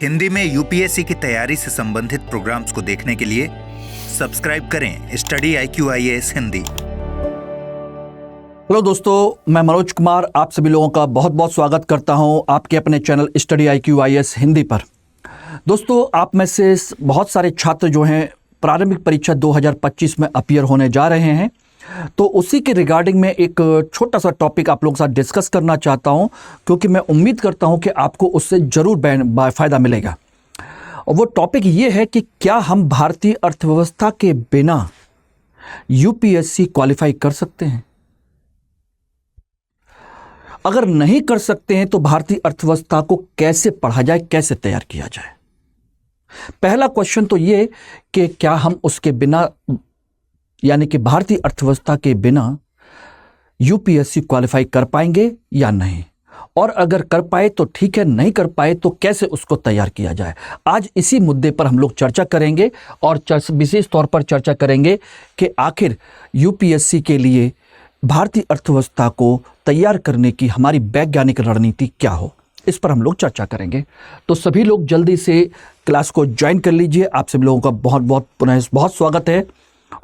हिंदी में यूपीएससी की तैयारी से संबंधित प्रोग्राम्स को देखने के लिए सब्सक्राइब करें स्टडी IQIAS हिंदी। हेलो दोस्तों, मैं मनोज कुमार आप सभी लोगों का बहुत बहुत स्वागत करता हूं आपके अपने चैनल स्टडी IQIAS हिंदी पर। दोस्तों, आप में से बहुत सारे छात्र जो हैं प्रारंभिक परीक्षा 2025 में अपीयर होने जा रहे हैं, तो उसी के रिगार्डिंग में एक छोटा सा टॉपिक आप लोगों के साथ डिस्कस करना चाहता हूं, क्योंकि मैं उम्मीद करता हूं कि आपको उससे ज़रूर फ़ायदा मिलेगा। और वो टॉपिक ये है कि क्या हम भारतीय अर्थव्यवस्था के बिना यूपीएससी क्वालिफाई कर सकते हैं? अगर नहीं कर सकते हैं तो भारतीय अर्थव्यवस्था को कैसे पढ़ा जाए, कैसे तैयार किया जाए? पहला क्वेश्चन तो ये कि क्या हम उसके बिना, यानी कि भारतीय अर्थव्यवस्था के बिना यूपीएससी क्वालिफाई कर पाएंगे या नहीं, और अगर कर पाए तो ठीक है, नहीं कर पाए तो कैसे उसको तैयार किया जाए। आज इसी मुद्दे पर हम लोग चर्चा करेंगे और विशेष तौर पर चर्चा करेंगे कि आखिर यूपीएससी के लिए भारतीय अर्थव्यवस्था को तैयार करने की हमारी वैज्ञानिक रणनीति क्या हो, इस पर हम लोग चर्चा करेंगे। तो सभी लोग जल्दी से क्लास को ज्वाइन कर लीजिए। आप सभी लोगों का बहुत बहुत पुनः बहुत स्वागत है।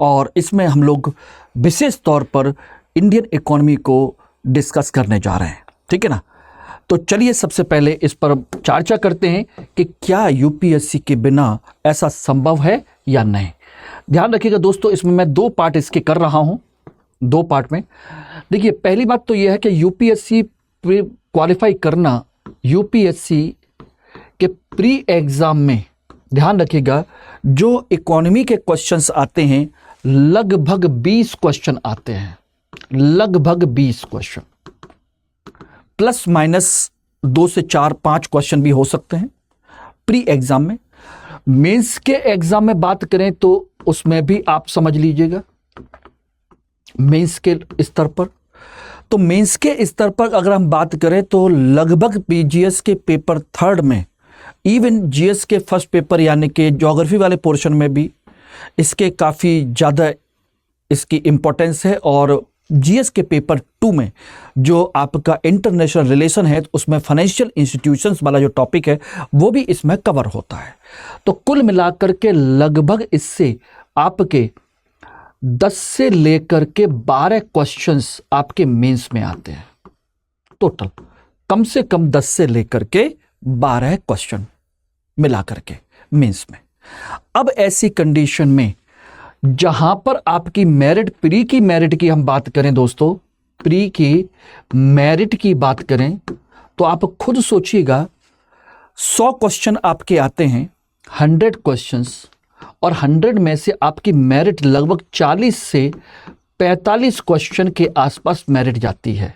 और इसमें हम लोग विशेष तौर पर इंडियन इकोनॉमी को डिस्कस करने जा रहे हैं, ठीक है ना। तो चलिए सबसे पहले इस पर चर्चा करते हैं कि क्या यूपीएससी के बिना ऐसा संभव है या नहीं। ध्यान रखिएगा दोस्तों, इसमें मैं दो पार्ट इसके कर रहा हूं, दो पार्ट में। देखिए, पहली बात तो यह है कि यूपीएससी क्वालिफाई करना, यूपीएससी के प्री एग्जाम में ध्यान रखिएगा जो इकोनॉमी के क्वेश्चंस आते हैं, लगभग 20 क्वेश्चन आते हैं, लगभग 20 क्वेश्चन, प्लस माइनस 2 से 4-5 क्वेश्चन भी हो सकते हैं प्री एग्जाम में। मेंस के एग्जाम में बात करें तो उसमें भी आप समझ लीजिएगा मेंस के स्तर पर, तो मेंस के स्तर पर अगर हम बात करें तो लगभग पीजीएस के पेपर थर्ड में, इवन जीएस के फर्स्ट पेपर यानी कि ज्योग्राफी वाले पोर्शन में भी इसके काफ़ी ज़्यादा इसकी इम्पोर्टेंस है। और जीएस के पेपर 2 में जो आपका इंटरनेशनल रिलेशन है, उसमें फाइनेंशियल इंस्टीट्यूशंस वाला जो टॉपिक है वो भी इसमें कवर होता है। तो कुल मिलाकर के लगभग इससे आपके 10 से लेकर के 12 क्वेश्चंस आपके मेंस में आते हैं। टोटल कम से कम 10 से लेकर के 12 क्वेश्चन मिला करके मेंस में। अब ऐसी कंडीशन में जहां पर आपकी मेरिट, प्री की मेरिट की हम बात करें दोस्तों, प्री की मेरिट की बात करें तो आप खुद सोचिएगा, 100 क्वेश्चन आपके आते हैं, 100 क्वेश्चंस, और 100 में से आपकी मेरिट लगभग 40 से 45 क्वेश्चन के आसपास मेरिट जाती है।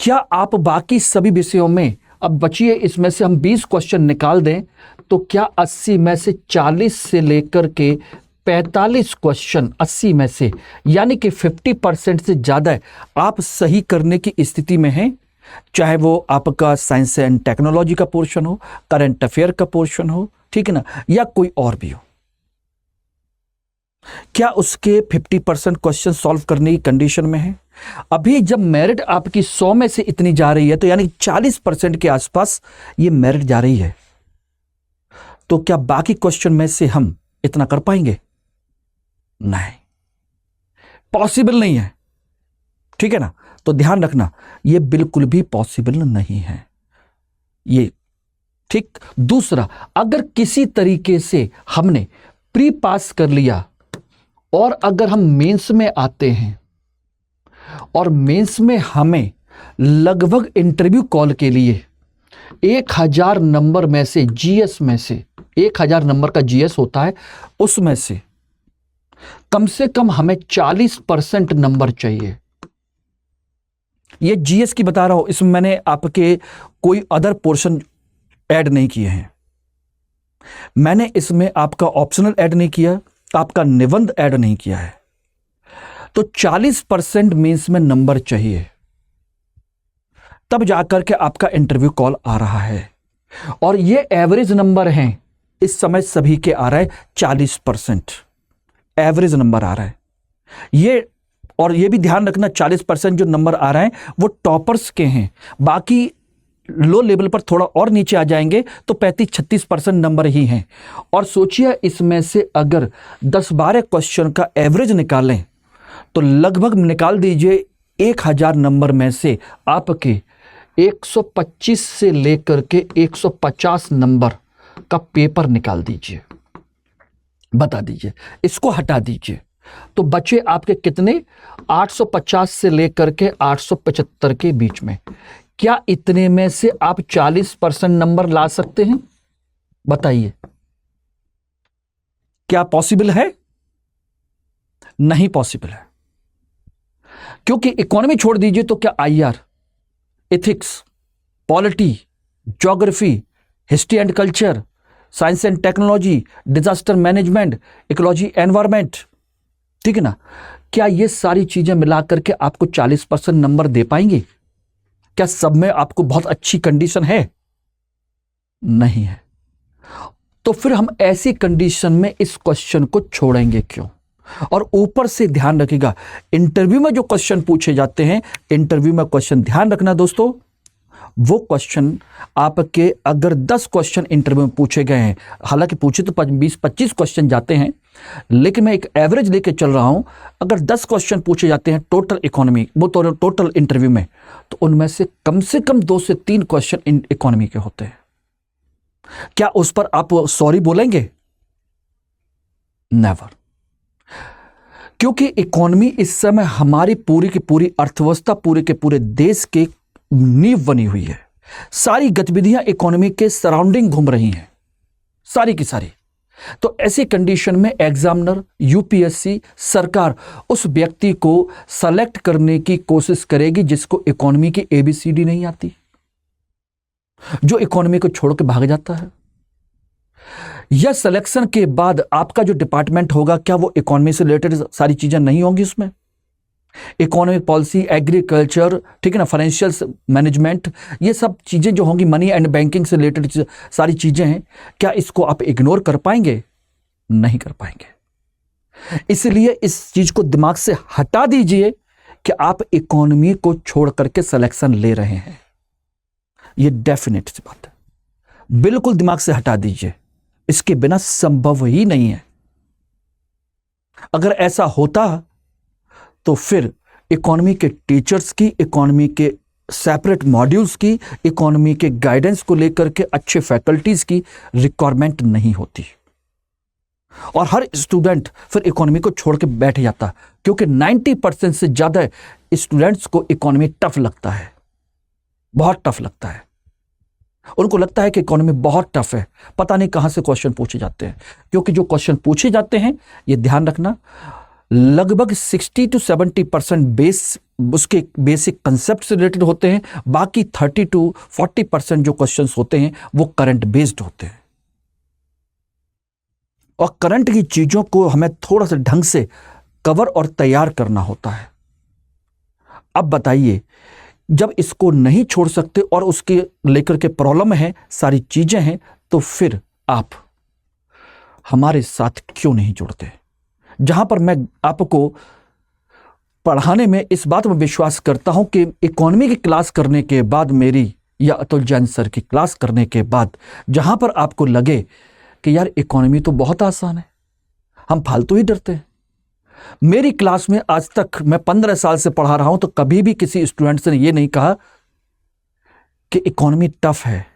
क्या आप बाकी सभी विषयों में, अब बचिए इसमें से हम 20 क्वेश्चन निकाल दें, तो क्या 80 में से 40 से लेकर के 45 क्वेश्चन 80 में से, यानी कि 50% से ज़्यादा आप सही करने की स्थिति में हैं, चाहे वो आपका साइंस एंड टेक्नोलॉजी का पोर्शन हो, करंट अफेयर का पोर्शन हो, ठीक है ना, या कोई और भी हो। क्या उसके 50% क्वेश्चन सॉल्व करने की कंडीशन में है? अभी जब मेरिट आपकी 100 में से इतनी जा रही है, तो यानी 40% के आसपास ये मेरिट जा रही है, तो क्या बाकी क्वेश्चन में से हम इतना कर पाएंगे? नहीं, पॉसिबल नहीं है, ठीक है ना। तो ध्यान रखना, ये बिल्कुल भी पॉसिबल नहीं है ये, ठीक। दूसरा, अगर किसी तरीके से हमने प्री पास कर लिया और अगर हम मेंस में आते हैं और मेंस में हमें लगभग इंटरव्यू कॉल के लिए 1000 नंबर में से, जीएस में से 1000 नंबर का जीएस होता है, उसमें से कम हमें 40% नंबर चाहिए। ये जीएस की बता रहा हूं, इसमें मैंने आपके कोई अदर पोर्शन ऐड नहीं किए हैं। मैंने इसमें आपका ऑप्शनल ऐड नहीं किया, आपका निबंध ऐड नहीं किया है। तो 40% मेंस में नंबर चाहिए, तब जाकर के आपका इंटरव्यू कॉल आ रहा है। और ये एवरेज नंबर हैं, इस समय सभी के आ रहा है 40%, एवरेज नंबर आ रहा है ये। और ये भी ध्यान रखना, 40% जो नंबर आ रहे हैं वो टॉपर्स के हैं, बाकी लो लेवल पर थोड़ा और नीचे आ जाएंगे तो 35-36% नंबर ही हैं। और सोचिए इसमें से अगर 10-12 क्वेश्चन का एवरेज निकालें तो लगभग निकाल दीजिए 1000 नंबर में से आपके 125 से लेकर के 150 नंबर का पेपर निकाल दीजिए। बता दीजिए, इसको हटा दीजिए तो बचे आपके कितने, 850 से लेकर के 875 के बीच में। क्या इतने में से आप 40% नंबर ला सकते हैं? बताइए, क्या पॉसिबल है? नहीं पॉसिबल है, क्योंकि इकोनॉमी छोड़ दीजिए तो क्या IR, ethics, polity, geography, history and culture, science and technology, disaster management, ecology, environment, ठीक है ना, क्या ये सारी चीजें मिलाकर के आपको 40% नंबर दे पाएंगे? क्या सब में आपको बहुत अच्छी कंडीशन है? नहीं है। तो फिर हम ऐसी कंडीशन में इस क्वेश्चन को छोड़ेंगे क्यों? और ऊपर से ध्यान रखिएगा, इंटरव्यू में जो क्वेश्चन पूछे जाते हैं, इंटरव्यू में क्वेश्चन ध्यान रखना दोस्तों, वो क्वेश्चन आपके अगर 10 क्वेश्चन इंटरव्यू में पूछे गए हैं, हालांकि पूछे तो 20-25 क्वेश्चन जाते हैं, लेकिन मैं एक एवरेज लेके चल रहा हूं, अगर 10 क्वेश्चन पूछे जाते हैं टोटल इकोनॉमी, वो तो टोटल इंटरव्यू में, तो उनमें से कम 2 से 3 क्वेश्चन इकोनॉमी के होते हैं। क्या उस पर आप सॉरी बोलेंगे? नेवर। क्योंकि इकोनॉमी इस समय हमारी पूरी की पूरी अर्थव्यवस्था, पूरे के पूरे देश के नींव बनी हुई है। सारी गतिविधियां इकोनॉमी के सराउंडिंग घूम रही हैं, सारी की सारी। तो ऐसी कंडीशन में एग्जामिनर, यूपीएससी, सरकार उस व्यक्ति को सेलेक्ट करने की कोशिश करेगी जिसको इकोनॉमी की एबीसीडी नहीं आती, जो इकोनॉमी को छोड़ के भाग जाता है। यह सिलेक्शन के बाद आपका जो डिपार्टमेंट होगा, क्या वो इकोनॉमी से रिलेटेड सारी चीजें नहीं होंगी उसमें? इकोनॉमिक पॉलिसी, एग्रीकल्चर, ठीक है ना, फाइनेंशियल मैनेजमेंट, ये सब चीजें जो होंगी, मनी एंड बैंकिंग से रिलेटेड सारी चीजें हैं, क्या इसको आप इग्नोर कर पाएंगे? नहीं कर पाएंगे। इसलिए इस चीज को दिमाग से हटा दीजिए कि आप इकोनॉमी को छोड़ करके सिलेक्शन ले रहे हैं। ये डेफिनेट सी बात है, बिल्कुल दिमाग से हटा दीजिए, इसके बिना संभव ही नहीं है। अगर ऐसा होता तो फिर इकोनॉमी के टीचर्स की, इकोनॉमी के सेपरेट मॉड्यूल्स की, इकोनॉमी के गाइडेंस को लेकर के अच्छे फैकल्टीज की रिक्वायरमेंट नहीं होती और हर स्टूडेंट फिर इकोनॉमी को छोड़ के बैठ जाता, क्योंकि 90% से ज्यादा स्टूडेंट्स को इकोनॉमी टफ लगता है, बहुत टफ लगता है। उनको लगता है कि इकोनॉमी बहुत टफ है, पता नहीं कहां से क्वेश्चन पूछे जाते हैं, क्योंकि जो क्वेश्चन पूछे जाते हैं, ये ध्यान रखना, लगभग 60 to 70% उसके बेसिक कंसेप्ट से रिलेटेड होते हैं, बाकी 30 to 40% जो क्वेश्चंस होते हैं वो करंट बेस्ड होते हैं। और करंट की चीजों को हमें थोड़ा सा ढंग से कवर और तैयार करना होता है। अब बताइए, जब इसको नहीं छोड़ सकते और उसके लेकर के प्रॉब्लम है, सारी चीजें हैं, तो फिर आप हमारे साथ क्यों नहीं जुड़ते? जहां पर मैं आपको पढ़ाने में इस बात में विश्वास करता हूं कि इकोनॉमी की क्लास करने के बाद, मेरी या अतुल जैन सर की क्लास करने के बाद, जहां पर आपको लगे कि यार इकोनॉमी तो बहुत आसान है, हम फालतू ही डरते हैं। मेरी क्लास में आज तक मैं 15 साल से पढ़ा रहा हूं, तो कभी भी किसी स्टूडेंट ने यह नहीं कहा कि इकोनॉमी टफ है,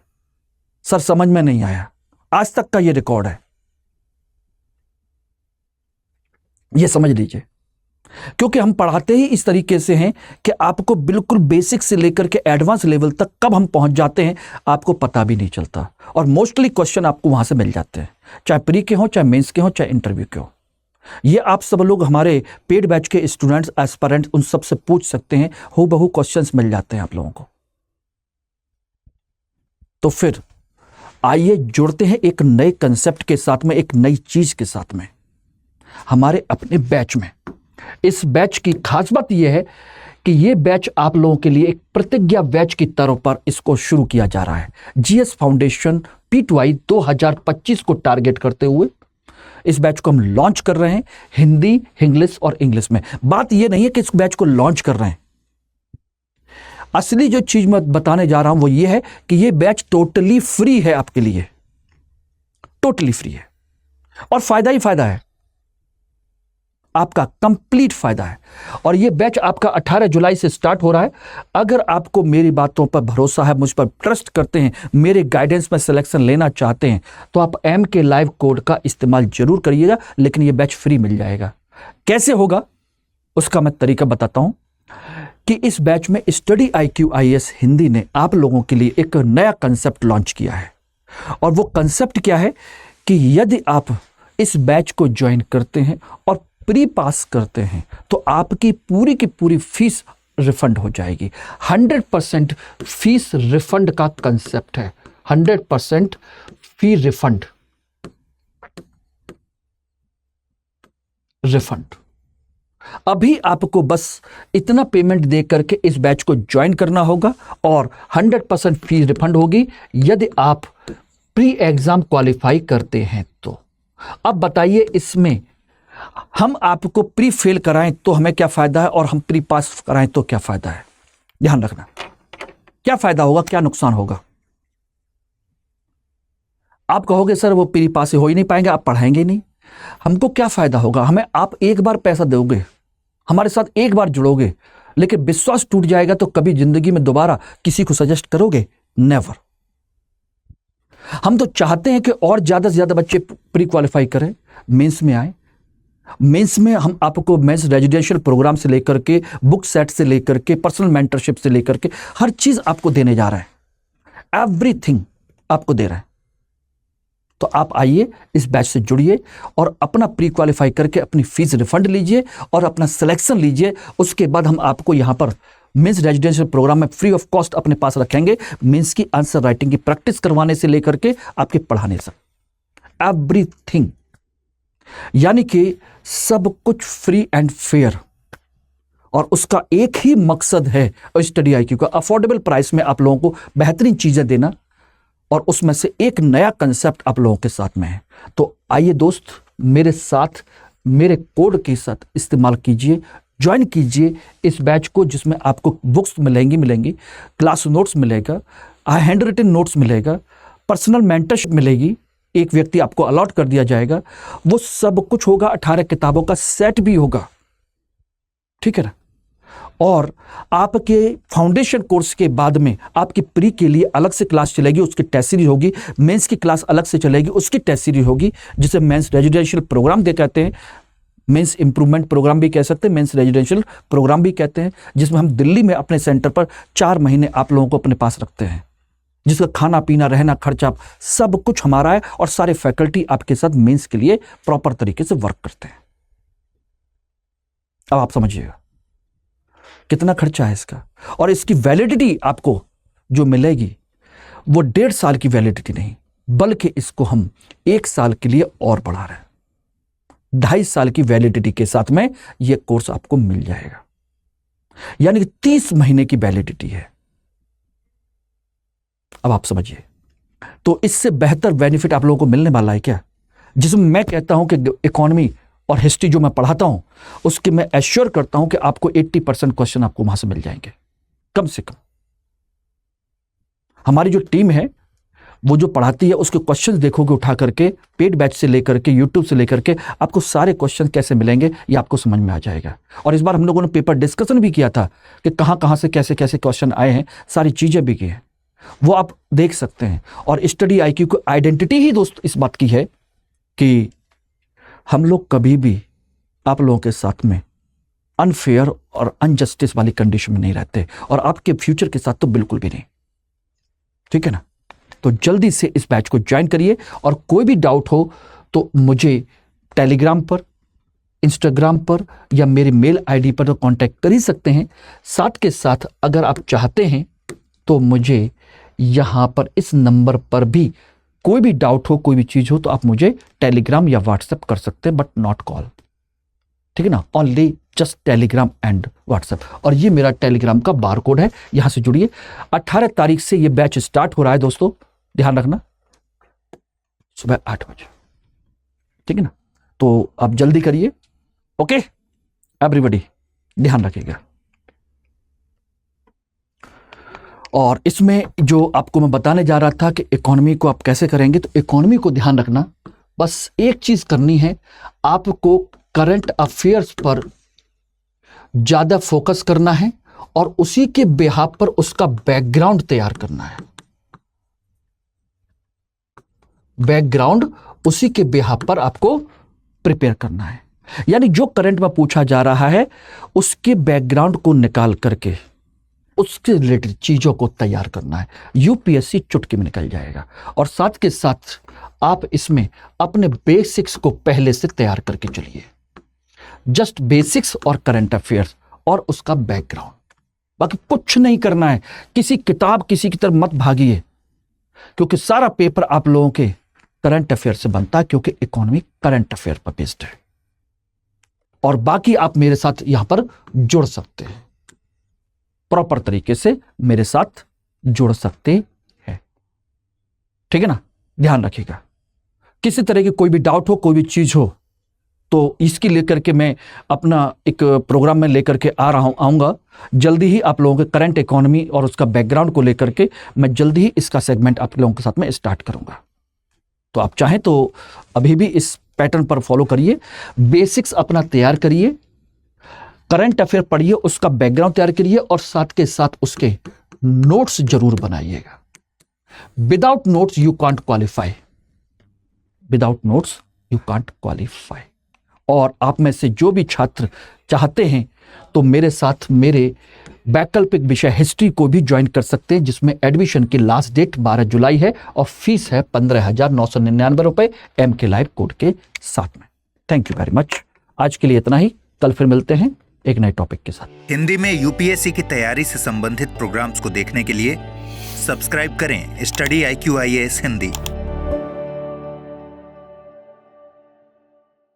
सर समझ में नहीं आया। आज तक का यह रिकॉर्ड है, यह समझ लीजिए। क्योंकि हम पढ़ाते ही इस तरीके से हैं कि आपको बिल्कुल बेसिक से लेकर के एडवांस लेवल तक कब हम पहुंच जाते हैं आपको पता भी नहीं चलता, और मोस्टली क्वेश्चन आपको वहां से मिल जाते हैं, चाहे प्री के हो, चाहे मेंस के हो, चाहे इंटरव्यू के हो। ये आप सब लोग हमारे पेड बैच के स्टूडेंट्स, एस्पिरेंट्स, उन सब से पूछ सकते हैं, हूबहू क्वेश्चंस मिल जाते हैं आप लोगों को। तो फिर आइए जुड़ते हैं एक नए कंसेप्ट के साथ में, एक नई चीज के साथ में, हमारे अपने बैच में। इस बैच की खास बात यह है कि यह बैच आप लोगों के लिए एक प्रतिज्ञा बैच की तरह पर इसको शुरू किया जा रहा है। जीएस फाउंडेशन P2I 2025 को टारगेट करते हुए इस बैच को हम लॉन्च कर रहे हैं, हिंदी, इंग्लिश और इंग्लिश में। बात यह नहीं है कि इस बैच को लॉन्च कर रहे हैं, असली जो चीज मैं बताने जा रहा हूं वो ये है कि ये बैच टोटली फ्री है आपके लिए, टोटली फ्री है और फायदा ही फायदा है, आपका कंप्लीट फायदा है। और ये बैच आपका 18 जुलाई से स्टार्ट हो रहा है। अगर आपको मेरी बातों पर भरोसा है, मुझ पर ट्रस्ट करते हैं, मेरे गाइडेंस में सिलेक्शन लेना चाहते हैं, तो आप MK लाइव कोड का इस्तेमाल जरूर करिएगा, लेकिन ये बैच फ्री मिल जाएगा। कैसे होगा उसका मैं तरीका बताता हूं कि इस बैच में स्टडी IQ IAS हिंदी ने आप लोगों के लिए एक नया कंसेप्ट लॉन्च किया है। और वो कंसेप्ट क्या है कि यदि आप इस बैच को ज्वाइन करते हैं और प्री पास करते हैं तो आपकी पूरी की पूरी फीस रिफंड हो जाएगी। 100% फीस रिफंड का कंसेप्ट है, 100% फी रिफंड। अभी आपको बस इतना पेमेंट दे करके इस बैच को ज्वाइन करना होगा और 100% फीस रिफंड होगी यदि आप प्री एग्जाम क्वालिफाई करते हैं तो। अब बताइए, इसमें हम आपको प्री फेल कराएं तो हमें क्या फायदा है और हम प्री पास कराएं तो क्या फायदा है? ध्यान रखना, क्या फायदा होगा, क्या नुकसान होगा। आप कहोगे सर वो प्री पास हो ही नहीं पाएंगे, आप पढ़ाएंगे नहीं। हमको क्या फायदा होगा? हमें आप एक बार पैसा दोगे, हमारे साथ एक बार जुड़ोगे, लेकिन विश्वास टूट जाएगा तो कभी जिंदगी में दोबारा किसी को सजेस्ट करोगे? नेवर। हम तो चाहते हैं कि और ज्यादा से ज्यादा बच्चे प्री क्वालिफाई करें, मेंस में आए। मेंस में हम आपको मेंस रेजिडेंशियल प्रोग्राम से लेकर के, बुक सेट से लेकर के, पर्सनल मेंटरशिप से लेकर के हर चीज आपको देने जा रहे हैं, एवरीथिंग आपको दे रहे हैं। तो आप आइए, इस बैच से जुड़िए और अपना प्री क्वालिफाई करके अपनी फीस रिफंड लीजिए और अपना सिलेक्शन लीजिए। उसके बाद हम आपको यहां पर मेंस रेजिडेंशियल प्रोग्राम में फ्री ऑफ कॉस्ट अपने पास रखेंगे, मेंस की आंसर राइटिंग की प्रैक्टिस करवाने से लेकर के आपके पढ़ाने तक, एवरीथिंग। यानी कि सब कुछ फ्री एंड फेयर। और उसका एक ही मकसद है स्टडी IQ का, अफोर्डेबल प्राइस में आप लोगों को बेहतरीन चीजें देना, और उसमें से एक नया कंसेप्ट आप लोगों के साथ में है। तो आइए दोस्त, मेरे साथ, मेरे कोड के साथ इस्तेमाल कीजिए, ज्वाइन कीजिए इस बैच को, जिसमें आपको बुक्स मिलेंगी, क्लास नोट्स मिलेगा, हैंड रिटन नोट्स मिलेगा, पर्सनल मेंटरशिप मिलेगी, एक व्यक्ति आपको अलॉट कर दिया जाएगा, वो सब कुछ होगा, 18 किताबों का सेट भी होगा, ठीक है ना। और आपके फाउंडेशन कोर्स के बाद में आपकी प्री के लिए अलग से क्लास चलेगी, उसकी टेस्ट सीरीज होगी, मेंस की क्लास अलग से चलेगी, उसकी टेस्ट सीरीज होगी, जिसे मेंस रेजिडेंशियल प्रोग्राम दे कहते हैं, मेंस इंप्रूवमेंट प्रोग्राम भी कह सकते हैं, मेंस रेजिडेंशियल प्रोग्राम भी कहते हैं, जिसमें हम दिल्ली में अपने सेंटर पर 4 महीने आप लोगों को अपने पास रखते हैं, जिसका खाना पीना रहना खर्चा सब कुछ हमारा है, और सारे फैकल्टी आपके साथ मेंस के लिए प्रॉपर तरीके से वर्क करते हैं। अब आप समझिएगा कितना खर्चा है इसका, और इसकी वैलिडिटी आपको जो मिलेगी वो 1.5 साल की वैलिडिटी नहीं, बल्कि इसको हम 1 साल के लिए और बढ़ा रहे हैं। 2.5 साल की वैलिडिटी के साथ में यह कोर्स आपको मिल जाएगा, यानी कि 30 महीने की वैलिडिटी है। अब आप समझिए, तो इससे बेहतर बेनिफिट आप लोगों को मिलने वाला है क्या? जिसमें मैं कहता हूं कि इकोनॉमी और हिस्ट्री जो मैं पढ़ाता हूं, उसके मैं एश्योर करता हूं कि आपको 80% क्वेश्चन आपको वहां से मिल जाएंगे, कम से कम। हमारी जो टीम है वो जो पढ़ाती है, उसके क्वेश्चंस देखोगे उठा करके, पेड बैच से लेकर के, यूट्यूब से लेकर के, आपको सारे क्वेश्चन कैसे मिलेंगे ये आपको समझ में आ जाएगा। और इस बार हम लोगों ने पेपर डिस्कशन भी किया था कि कहां कहां से कैसे कैसे क्वेश्चन आए हैं, सारी चीजें भी की हैं, वो आप देख सकते हैं। और स्टडी IQ की आइडेंटिटी ही दोस्त इस बात की है कि हम लोग कभी भी आप लोगों के साथ में अनफेयर और अनजस्टिस वाली कंडीशन में नहीं रहते, और आपके फ्यूचर के साथ तो बिल्कुल भी नहीं, ठीक है ना। तो जल्दी से इस बैच को ज्वाइन करिए, और कोई भी डाउट हो तो मुझे टेलीग्राम पर, इंस्टाग्राम पर या मेरी मेल ID पर तो कांटेक्ट कर ही सकते हैं। साथ के साथ अगर आप चाहते हैं तो मुझे यहां पर इस नंबर पर भी कोई भी डाउट हो, कोई भी चीज हो, तो आप मुझे टेलीग्राम या व्हाट्सएप कर सकते हैं, बट नॉट कॉल, ठीक है ना। Only just Telegram and WhatsApp. और ये मेरा टेलीग्राम का बार कोड है, यहां से जुड़िए। 18 तारीख से ये बैच स्टार्ट हो रहा है दोस्तों, ध्यान रखना, सुबह 8 बजे, ठीक है ना। तो आप जल्दी करिए, ओके एवरीबॉडी, ध्यान रखिएगा। और इसमें जो आपको मैं बताने जा रहा था कि इकोनॉमी को आप कैसे करेंगे, तो इकोनॉमी को ध्यान रखना, बस एक चीज करनी है, आपको करंट अफेयर्स पर ज्यादा फोकस करना है और उसी के बिहाफ पर उसका बैकग्राउंड तैयार करना है। बैकग्राउंड उसी के बिहाफ पर आपको प्रिपेयर करना है, यानी जो करंट में पूछा जा रहा है उसके बैकग्राउंड को निकाल करके उसके रिलेटेड चीजों को तैयार करना है। यूपीएससी चुटकी में निकल जाएगा। और साथ के साथ आप इसमें अपने बेसिक्स को पहले से तैयार करके चलिए, जस्ट बेसिक्स और करंट अफेयर्स और उसका बैकग्राउंड, बाकी कुछ नहीं करना है। किसी किताब किसी की तरफ मत भागिए, क्योंकि सारा पेपर आप लोगों के करंट अफेयर से बनता है, क्योंकि इकोनॉमी करंट अफेयर पर बेस्ड है। और बाकी आप मेरे साथ यहां पर जुड़ सकते हैं, प्रॉपर तरीके से मेरे साथ जुड़ सकते हैं, ठीक है ना। ध्यान रखिएगा, किसी तरह की कोई भी डाउट हो, कोई भी चीज हो, तो इसकी लेकर के मैं अपना एक प्रोग्राम में लेकर के आऊंगा जल्दी ही। आप लोगों के करंट इकोनॉमी और उसका बैकग्राउंड को लेकर के मैं जल्दी ही इसका सेगमेंट आप लोगों के साथ में स्टार्ट करूंगा। तो आप चाहें तो अभी भी इस पैटर्न पर फॉलो करिए, बेसिक्स अपना तैयार करिए, करंट अफेयर पढ़िए, उसका बैकग्राउंड तैयार करिए और साथ के साथ उसके नोट्स जरूर बनाइएगा। Without notes you can't qualify, without notes you can't qualify. और आप में से जो भी छात्र चाहते हैं तो मेरे साथ मेरे वैकल्पिक विषय हिस्ट्री को भी ज्वाइन कर सकते हैं, जिसमें एडमिशन की लास्ट डेट 12 जुलाई है और फीस है 15,999 रुपए MK लाइव कोड के साथ में। Thank you very much. आज के लिए इतना ही, कल फिर मिलते हैं एक नए टॉपिक के साथ। हिंदी में यूपीएससी की तैयारी से संबंधित प्रोग्राम्स को देखने के लिए सब्सक्राइब करें स्टडी IQ IAS हिंदी।